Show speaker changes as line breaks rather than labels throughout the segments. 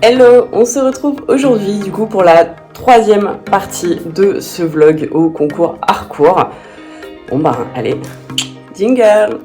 Hello, on se retrouve aujourd'hui du coup pour la troisième partie de ce vlog au concours Harcourt. Bon bah allez, jingle.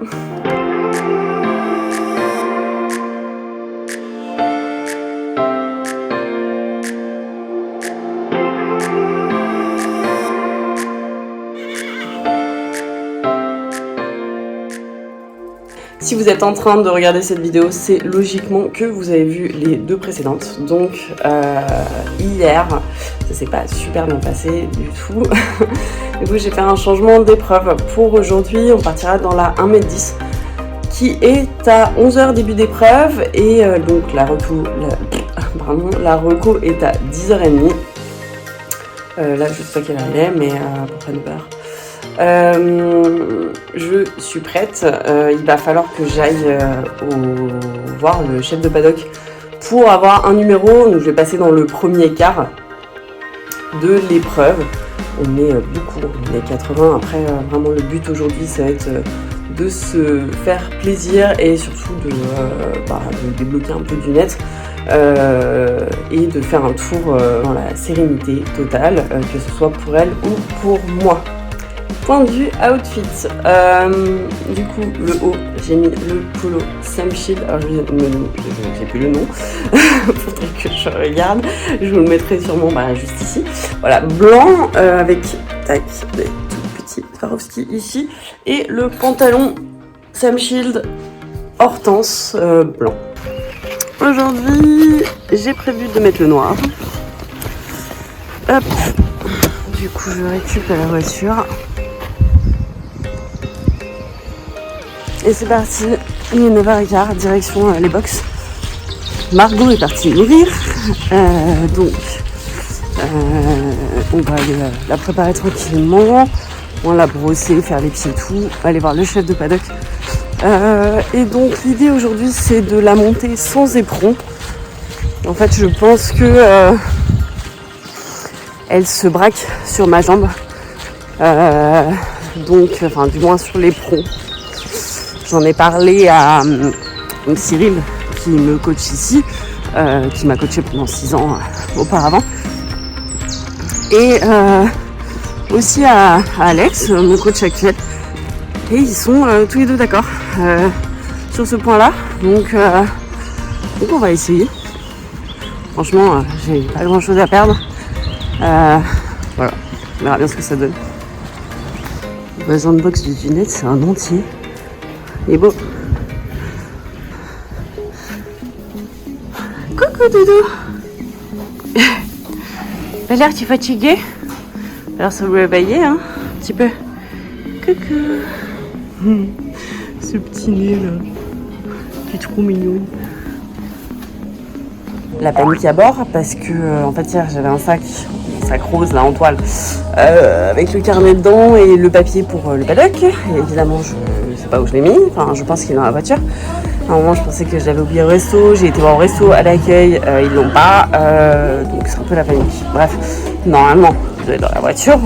Si vous êtes en train de regarder cette vidéo, c'est logiquement que vous avez vu les deux précédentes. Donc hier, ça s'est pas super bien passé du tout. Du coup, j'ai fait un changement d'épreuve. Pour aujourd'hui, on partira dans la 1m10 qui est à 11h début d'épreuve et donc la reco est à 10h30. Là, je sais pas quelle heure il est, mais à peu près 9h. Je suis prête, il va falloir que j'aille voir le chef de paddock pour avoir un numéro, donc je vais passer dans le premier quart de l'épreuve. On est beaucoup, on est 80, après vraiment le but aujourd'hui ça va être de se faire plaisir et surtout de débloquer un peu du net et de faire un tour dans la sérénité totale, que ce soit pour elle ou pour moi. Point de vue outfit, du coup le haut j'ai mis le polo Sam Shield, alors je sais plus le nom, faudrait que je regarde, je vous le mettrai sûrement juste ici, voilà, blanc avec tac, des tout petits Swarovski ici, et le pantalon Sam Shield Hortense blanc. Aujourd'hui j'ai prévu de mettre le noir, hop, du coup je récupère la voiture. Et c'est parti, il est 9h15, direction les box. Margot est partie nourrir, donc on va aller la préparer tranquillement, on va la brosser, faire les pieds et tout, aller voir le chef de paddock. Et donc l'idée aujourd'hui c'est de la monter sans éperon. En fait je pense que elle se braque sur ma jambe, donc enfin du moins sur l'éperon. J'en ai parlé à Cyril qui me coach ici, qui m'a coaché pendant 6 ans auparavant. Et aussi à Alex, mon coach actuel. Et ils sont tous les deux d'accord sur ce point-là. Donc on va essayer. Franchement, j'ai pas grand-chose à perdre. Voilà, on verra bien ce que ça donne. Le sandbox du Dunette, c'est un entier. Il est beau. Coucou Doudou. T'as l'air, tu es fatigué? Alors ça vous réveiller un petit peu. Coucou. Ce petit nez là. Tu es trop mignon. La panique à bord parce que en fait hier j'avais un sac rose là en toile avec le carnet dedans et le papier pour le paddock. Et évidemment je sais pas où je l'ai mis, enfin je pense qu'il est dans la voiture. À un moment je pensais que je l'avais oublié au resto, j'ai été voir au resto à l'accueil, ils l'ont pas, donc c'est un peu la panique. Bref, normalement je vais dans la voiture,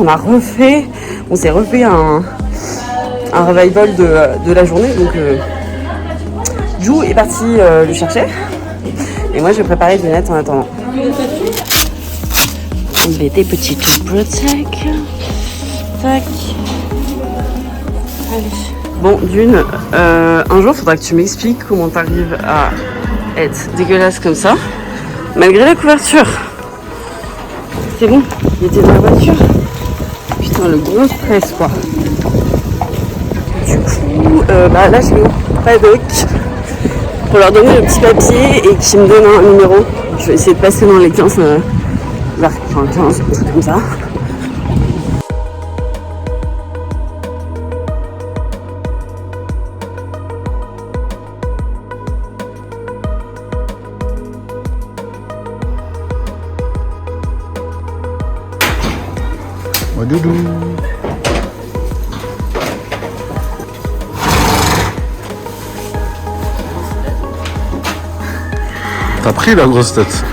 on s'est refait un revival de la journée, donc Jou est parti le chercher et moi je vais préparer du net en attendant. Enlever des petits protec. Tac. Allez. Bon, Dune, un jour, faudra que tu m'expliques comment t'arrives à être dégueulasse comme ça, malgré la couverture. C'est bon, il était dans la voiture. Putain, le gros stress, quoi. Du coup, là, je vais au paddock pour leur donner le petit papier et qu'ils me donnent un numéro. Je vais essayer de passer dans les 15, vers 15, un truc comme ça.
Oh, doudou. T'as pris la grosse tête.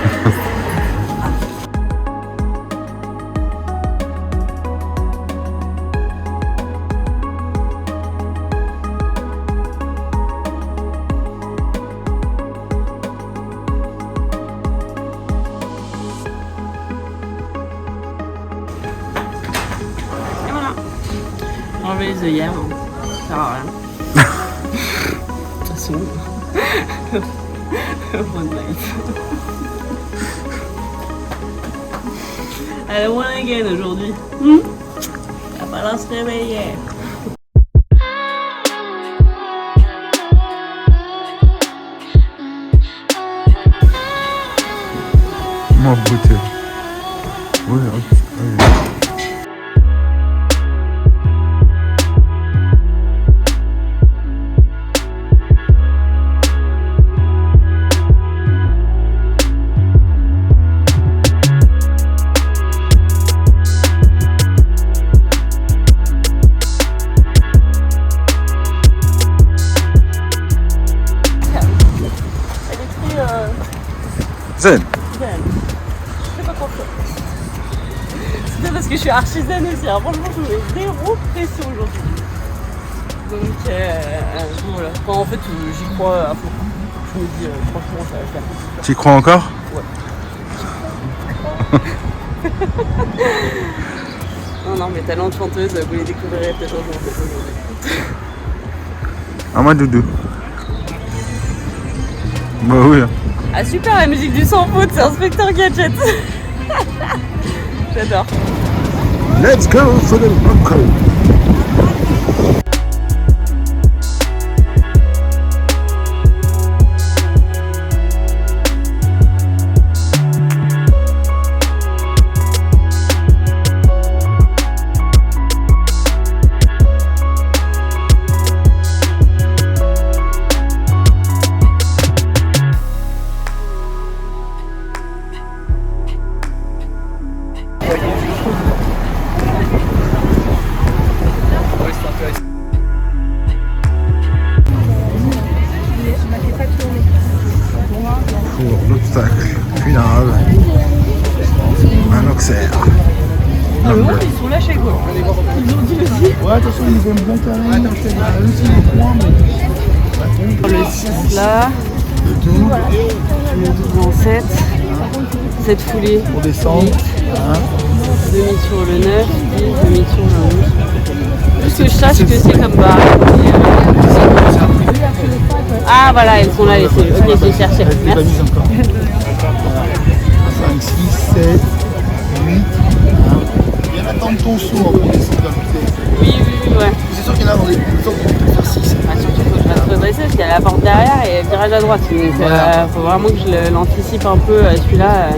fermé les œillères, hein. Ça sert à rien. De toute façon, one night. Elle a one again aujourd'hui. Elle va falloir se réveiller.
Ma beauté. Oui, oui. Zen.
C'est pas confiant. C'est parce que je suis archi zen aussi. Alors franchement, je mets zéro pression aujourd'hui. Donc voilà. Enfin, en fait, j'y crois à fond. Je me dis, franchement, ça va le faire.
Tu y crois encore?
Ouais. Non, mes talents de chanteuse, vous les découvrirez peut-être un jour.
Ah, ma doudou. Bah oui.
Ah super, la musique du sans faute, c'est Inspecteur Gadget. J'adore.
Let's go for the bunker. Pour l'obstacle final, un auxerre.
Ils sont lâchés quoi. Ils ont dit aussi.
Ouais, attention, ils aiment bien carré. Aussi les points, mais.
Le 6 là. Le 12 en 7. 7 foulées.
Pour descendre.
Demi sur le 9, 10, demi sur le 11. Juste que je sache que c'est comme barre. Ah voilà, elles sont là les cellules. Ok, je les cherchais. Merci.
5, 6, 7, 8. Viens attendre ton saut pour descendre d'un côté.
Oui, ouais.
C'est sûr qu'il y en a dans les autres qui vont peut-être faire 6.
Ah, surtout faut que je reste redressée parce qu'il y a la porte derrière et le virage à droite. Donc
Voilà.
faut vraiment que je l'anticipe un peu celui-là.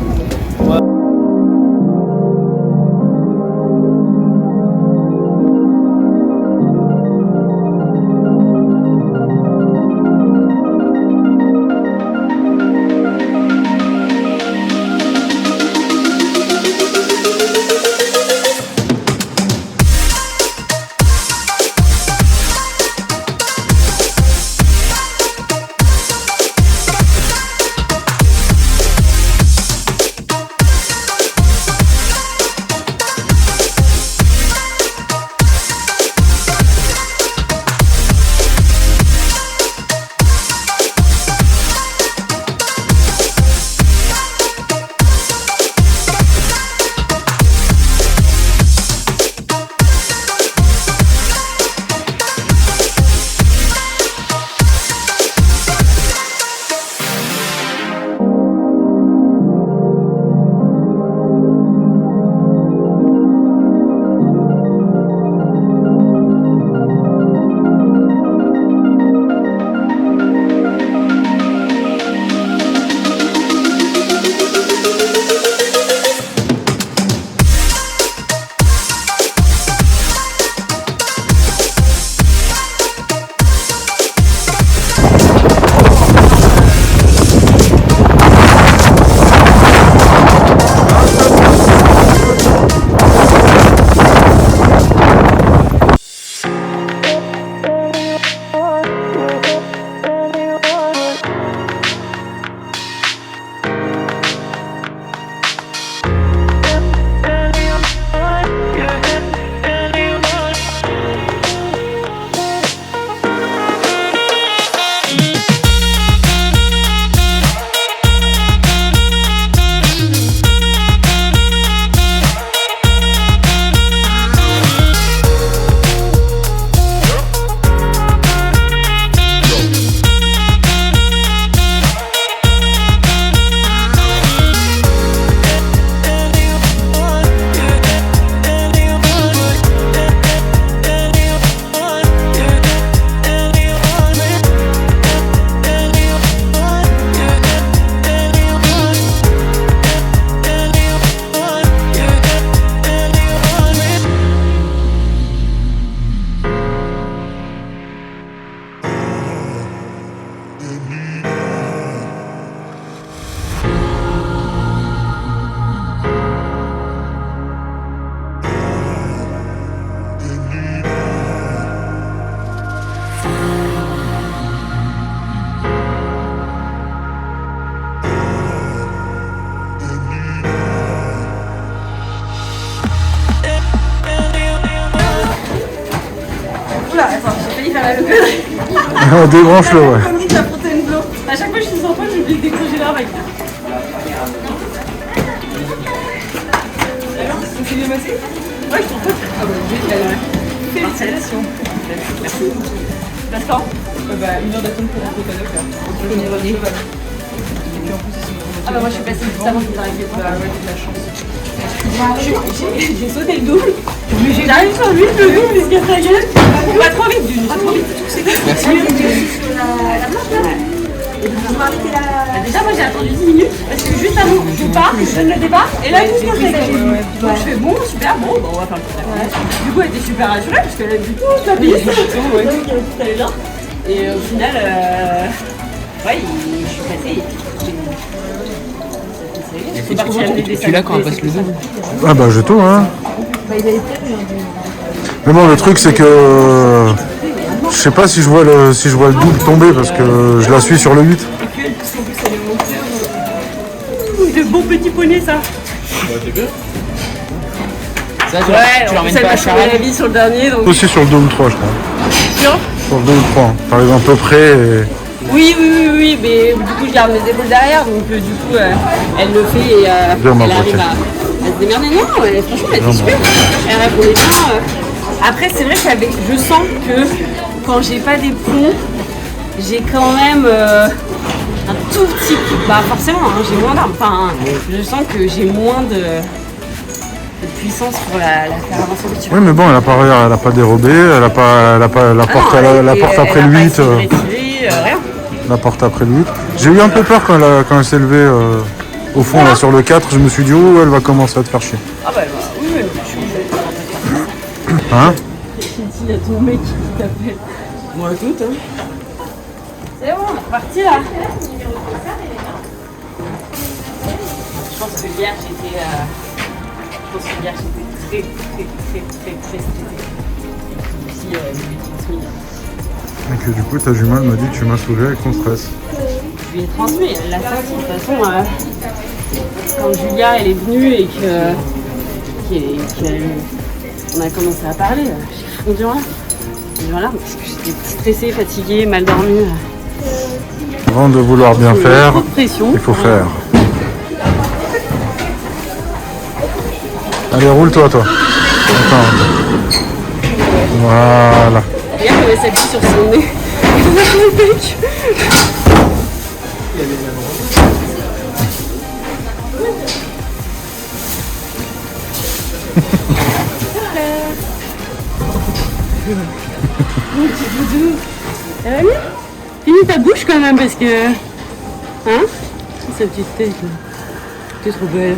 Débranche-le, ouais.
Comme dit la Fontainebleau. À chaque fois que je suis sans poche, j'oublie de décrocher leur avec. Alors, ça s'est bien passé? Ouais, je t'en prie. Ah bah, génial. Félicitations. Merci. L'instant 1 heure d'attente pour rentrer au paddock là. Ah bah moi je suis passée juste avant que vous arriviez. Bah ouais, j'ai de la chance. J'ai sauté le double. J'arrive sur lui, le double, il se casse la gueule. Pas trop vite, pas trop vite. Merci. Déjà moi j'ai attendu 10 minutes parce que juste avant je pars, je donne le départ et là je me casse la gueule. Donc je fais bon, super, bon, on va faire le truc. Du coup elle était super rassurée parce qu'elle a dit tout, la piste, tout allait bien. Et au final, ouais, je suis passée.
Tu l'as quand on passe le double?
Ah bah j'ai tout, hein. Mais bon, le truc c'est que je sais pas si je vois le double tomber parce que je la suis sur le 8.
Et puis elle, parce qu'en plus elle est montée. De beaux petits poneys ça.
Ça, tu
En
l'emmènes
plus elle
pas à
m'a changé
Charade?
la vie sur le dernier donc.
Aussi sur le 2 ou le 3, je crois.
Sûr.
Sur le 2 ou le 3, par exemple, à peu près. Et...
Oui, mais du coup je garde mes épaules derrière donc du coup elle le fait et
Bien,
elle
ma
arrive
beauté.
à se démerder. Non, franchement elle était super. Elle répondait bien. Après c'est vrai qu'avec, je sens que quand j'ai pas des plombs, j'ai quand même un tout petit peu, bah forcément hein, j'ai moins d'armes. Enfin, je sens que j'ai moins de puissance pour la faire avancer un petit peu.
Oui, mais bon, elle a pas dérobé, elle a pas la porte,
Ah non,
la porte
elle
après
a
le
pas
8.
essayé de retirer, rien.
La porte après le 8. J'ai eu un peu peur quand elle s'est levée au fond là sur le 4. Je me suis dit, oh, elle va commencer à te faire chier.
Ah bah oui, je suis
Hein?
il y a ton mec qui t'appelle. Bon écoute hein. C'est bon, on est reparti là. Je pense que hier j'étais très stressée. Aussi le transmis.
Et que du coup, ta jument m'a dit que tu m'as sauvé avec ton stress.
Je lui ai transmis, elle l'a sorti. De toute façon, quand Julia elle est venue et qu'on a commencé à parler, j'ai fondu en larmes. Et voilà, parce que j'étais stressée, fatiguée, mal dormie.
Avant de vouloir bien faire,
Trop de pression.
il faut faire. Allez, roule-toi, toi. Attends. Voilà.
Regarde comment elle s'appuie sur son nez. Le bec. Ça va bien? Finis ta bouche quand même parce que... Hein? Sa petite tête là. T'es trop belle.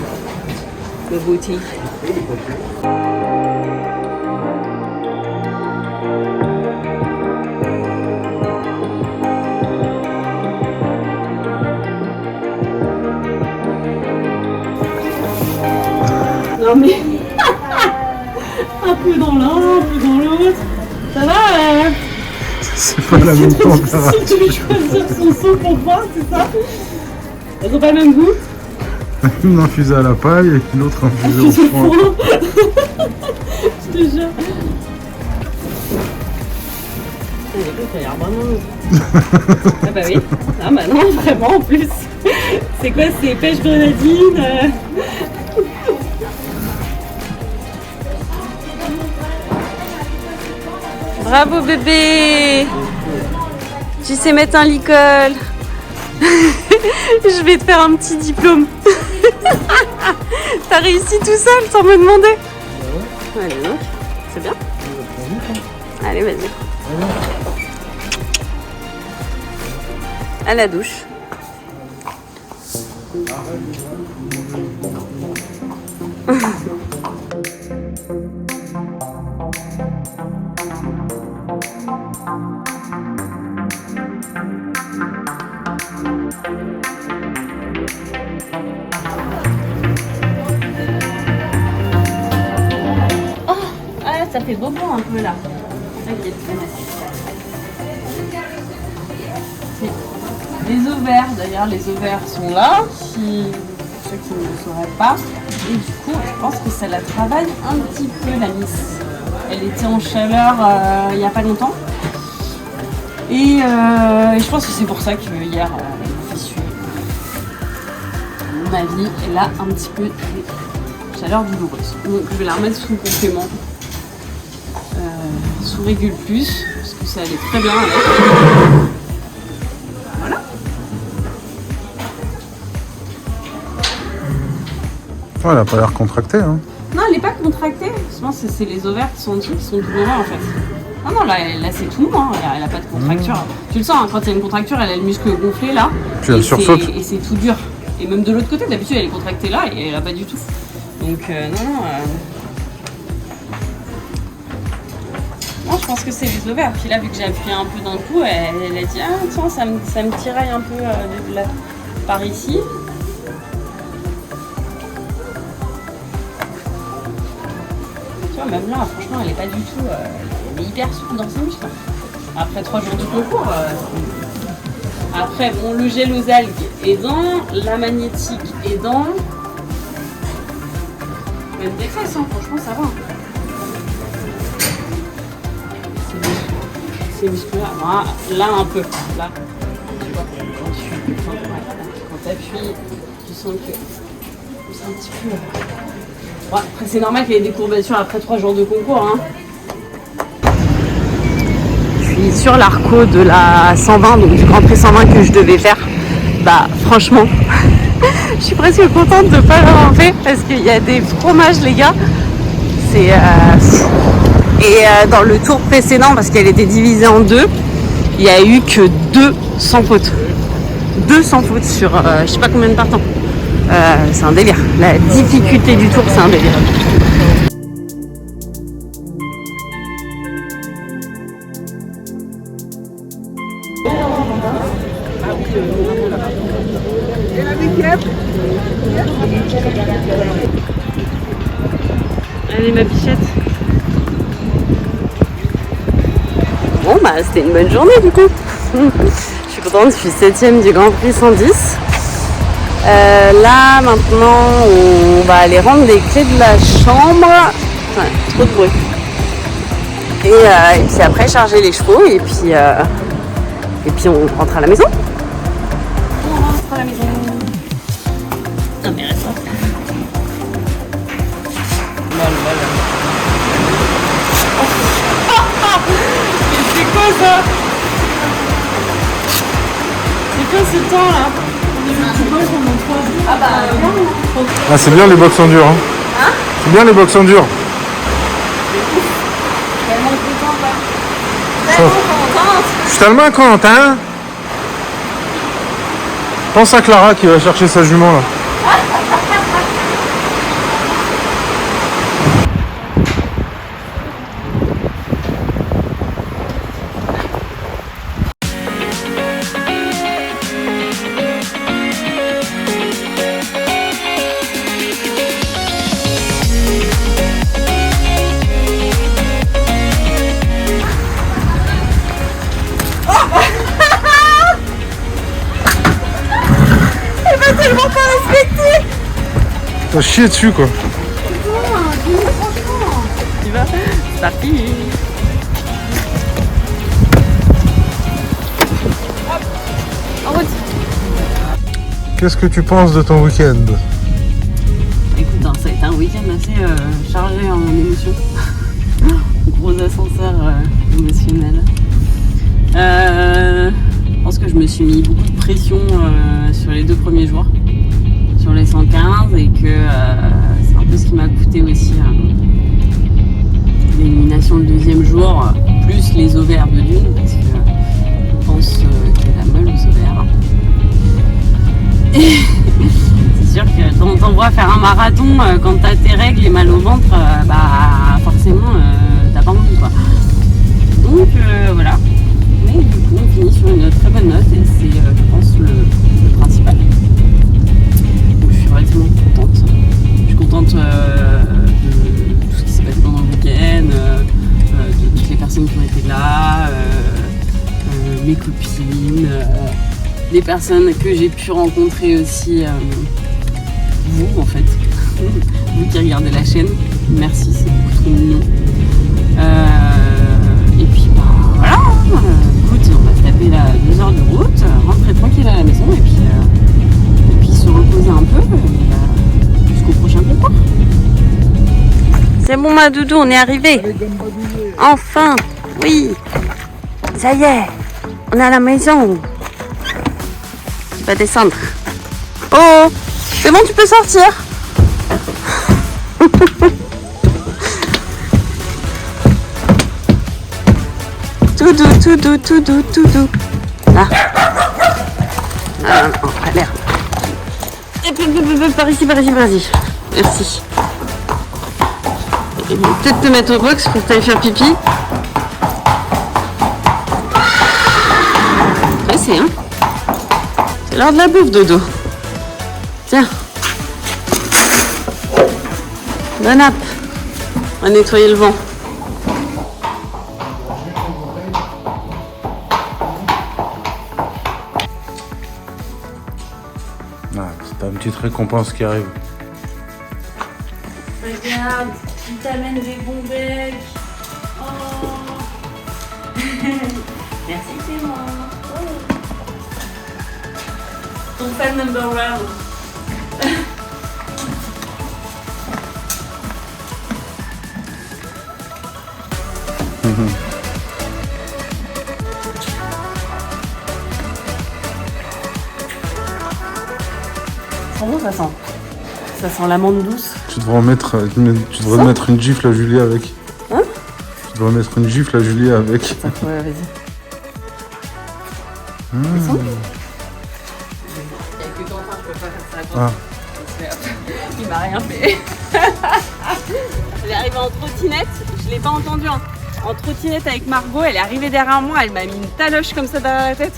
Ma beauté. Non mais... un peu dans l'un, un peu dans l'autre. Ça va
C'est pas la même température.
Si tu veux choisir son son pour voir, c'est ça? Elles ont pas le même goût?
Une infusée à la paille et l'autre infusée au foin.
Je te jure. Écoute, ça a l'air vraiment... Ah bah oui. Ah bah non, vraiment en plus. C'est quoi? C'est pêche grenadine Bravo bébé! Tu sais mettre un licol. Je vais te faire un petit diplôme. T'as réussi tout seul sans me demander? Allez donc, c'est bien. Allez vas-y. À la douche. Ça fait bobo un peu là. T'inquiète. Les ovaires, d'ailleurs, les ovaires sont là, si pour ceux qui ne le sauraient pas. Et du coup, je pense que ça la travaille un petit peu, la Miss. Elle était en chaleur il n'y a pas longtemps. Et je pense que c'est pour ça que hier, je suis... Ma vie, elle a un petit peu des chaleurs douloureuses. Donc je vais la remettre sous complément. Sous Régule Plus, parce que ça allait très bien avec. Voilà.
Oh, elle a pas l'air contractée, hein.
Non, elle n'est pas contractée. Je pense que c'est les ovaires qui sont en dessous qui sont douloureux en fait. Non, là c'est tout mou, hein. Elle a pas de contracture. Tu le sens, hein, quand il y a une contracture, elle a le muscle gonflé là.
Puis elle sursaute.
Et c'est tout dur. Et même de l'autre côté, d'habitude, elle est contractée là et elle a pas du tout. Donc, non. Non, je pense que c'est les ovaires. Puis là, vu que j'ai appuyé un peu d'un coup, elle a dit ah tiens, ça me tiraille un peu par ici. Tu vois, même là, franchement, elle est pas du tout. Elle est hyper souple dans ses muscles. Après 3 jours de concours. Après, bon, le gel aux algues aidant, la magnétique aidant. Même des fesses, hein, franchement, ça va. Ces muscles-là, là un peu, là, tu vois, quand tu appuies, tu sens que c'est un petit peu... Ouais, après c'est normal qu'il y ait des courbatures après 3 jours de concours. Hein. Je suis sur l'arco de la 120, donc du Grand Prix 120 que je devais faire. Bah franchement, je suis presque contente de ne pas l'avoir fait parce qu'il y a des fromages les gars. C'est... Et dans le tour précédent, parce qu'elle était divisée en 2, il n'y a eu que 2 sans faute. 2 sans faute sur je sais pas combien de partants. C'est un délire. La difficulté du tour, c'est un délire. Allez ma bichette. Bon bah c'était une bonne journée du coup. Je suis contente, je suis 7ème du Grand Prix 110. Là maintenant on va aller rendre les clés de la chambre. Ouais, trop de bruit. Et puis après charger les chevaux et puis on rentre à la maison. On rentre à la maison. Non mais reste là. C'est quoi ça? C'est quoi ce temps là? Ah bah non.
Ah, c'est bien les box en dur, hein.
Hein?
C'est bien les box en dur.
Tellement contente là.
Ça.
Tellement contente.
Je suis tellement content. Pense à Clara qui va chercher sa jument là.
Tellement pas respecté.
T'as chié dessus quoi.
Tu vas, c'est parti. Hop, en route.
Qu'est-ce que tu penses de ton week-end?
Écoute, hein, ça a été un week-end assez chargé en émotions. Gros ascenseur émotionnel. Je pense que je me suis mis beaucoup de pression sur les 2 premiers jours, sur les 115, et que c'est un peu ce qui m'a coûté aussi l'élimination le 2e jour, plus les ovaires de Dune, parce que je pense qu'elle a mal aux ovaires. Et c'est sûr que t'en vois faire un marathon quand t'as tes règles et mal au ventre, bah forcément t'as pas envie quoi. Donc voilà. Mais du coup on finit sur une très bonne note et c'est je pense le principal. Donc je suis relativement contente. Je suis contente de tout ce qui s'est passé pendant le week-end, de toutes les personnes qui ont été là, mes copines, les personnes que j'ai pu rencontrer aussi, vous en fait, vous qui regardez la chaîne, merci, c'est beaucoup trop mignon. Et puis bah voilà. Écoute, on va se taper là 2 heures de route, rentrer tranquille à la maison et puis se reposer un peu jusqu'au prochain concours. C'est bon ma doudou, on est arrivé. Enfin, oui. Ça y est, on est à la maison. Tu vas descendre. Oh, c'est bon, tu peux sortir. Tout doux, tout doux, tout doux, tout doux. Là. Ah non, à l'air. Par ici, par ici, par ici. Merci. Je vais peut-être te mettre au box pour que tu ailles faire pipi. Pressé, hein. C'est l'heure de la bouffe, dodo. Tiens. Bonne app. On va nettoyer le vent.
Ah, c'est une petite récompense qui arrive.
Regarde, il t'amène des bons becs. Oh. Merci, c'est moi. Oh. Ton fan number one. Comment ça sent? Ça sent l'amande douce.
Tu devrais mettre une gifle à Julie avec.
Hein?
Tu devrais mettre une gifle à Julie avec.
Ouais, vas-y.
Mmh.
Avec que Quentin, je peux pas faire ça.
Ah.
Il m'a rien fait. Elle est arrivée en trottinette, je l'ai pas entendu. Hein. En trottinette avec Margot, elle est arrivée derrière moi, elle m'a mis une taloche comme ça derrière la tête.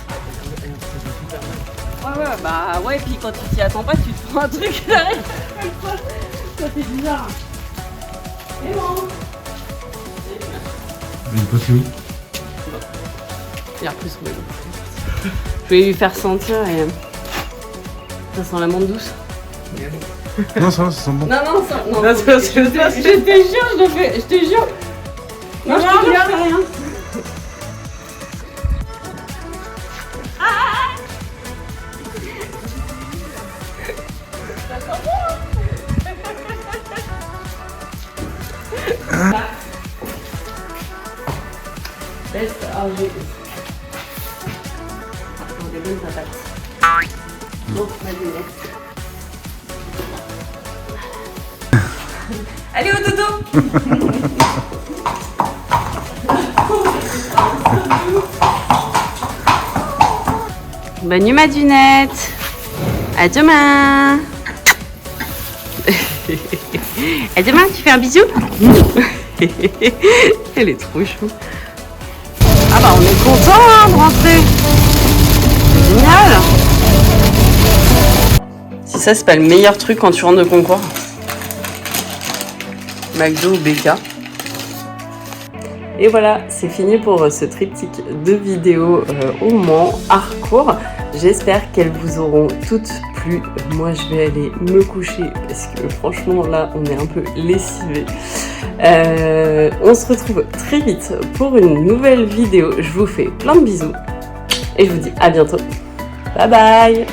Ouais, bah ouais, puis quand tu t'y attends pas, tu te prends un truc derrière. Ça fait bizarre. Et bon.
Il est passé où?
Il a repris son vélo. Je vais lui faire sentir et. Ça sent l'amande douce.
Non, ça va, ça sent bon.
Non, ça. Non, je te jure. Non, je te jure, c'est rien. Best RG. Des bonnes patates. Bon, ma lunette. Allez au dodo. Bonne nuit ma dunette. À demain. À demain, tu fais un bisou. Elle est trop chou. Ah bah on est content hein, de rentrer. C'est génial. Si ça c'est pas le meilleur truc quand tu rentres de concours. McDo ou BK. Et voilà, c'est fini pour ce triptyque de vidéos au Mans, Harcourt. J'espère qu'elles vous auront toutes plu. Moi, je vais aller me coucher parce que franchement, là, on est un peu lessivés. On se retrouve très vite pour une nouvelle vidéo. Je vous fais plein de bisous et je vous dis à bientôt. Bye bye!